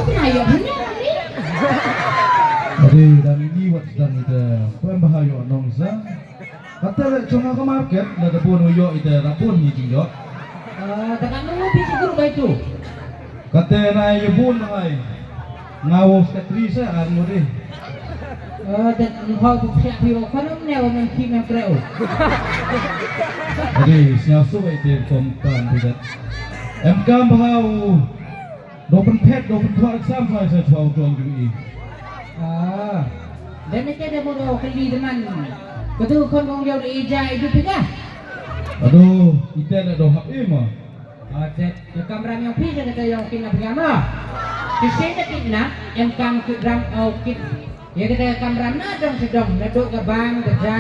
Ayah punya ni. Jadi dan ini buat sedang itu pembahaya nongsa. Kata lek cuma ke market, ada pun uyo itu rapun ni juga. Tekan dulu biji guru baju. Kata naik pun hai. Ngawas ketrisa anu deh. Dan kau tu siap hero kalau ni orang kim yang kereu. Jadi siapa itu kompan tidak. MK bahau dopen pet dopen tuar sampai saya tahu tuan juga. Dan mereka ada bodoh keli teman. Betul kon kong dia ija itu pika. Aduh, kita nak dohap mah. Cet, kamera yang pisa kata yang kena pertama. Kisah kita yang kam ram kit. Ya kita kamera dong sedang duduk ke bang kerja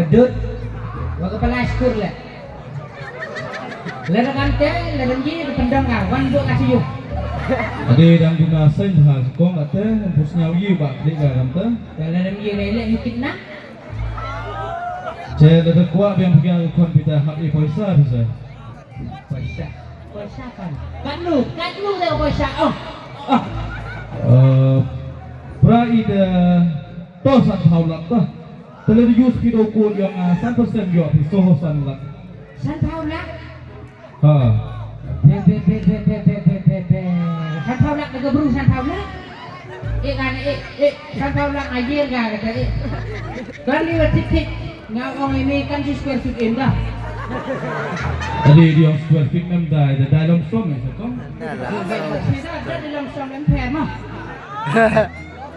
gedut. Wa kepala skur lah. Lalu kante, lalu ji pendang kawan duk kasih yuk. Ade dan guna sen hal kong kata pusnya uyi bak dik garam tu. Lalu ji lele mungkin nak. Saya ada kuat yang pegang komputer hak poisa bisa. Poisa kan? Kan lu dah poisa. Pra ida tosan haulak tu. Terlalu use kilo kun yang 100% yo pisohosan lak. San Paula. Ha. San Paula ke bru San Paula. Kan San Paula aja enggak kata kan lihat titik ngawang ini kan si square feet indah. Tadi dia square feet mem dah dalam som ya kong. Kita ada dalam som empire mah.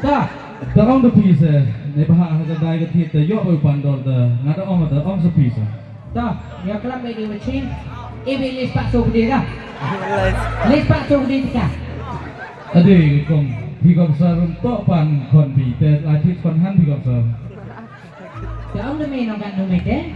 Dah. Terang tu pisa. Ni bahasa ada daya kita yo pandor dah. Ngada om sepisa. Dah, ya kelam bagi mesin. List pak so gede dah. List pak so gede tika. Tadi kong higam sarum tok pan kon bi te atit kon han higam sarum. Jangan demi nongkan demi deh.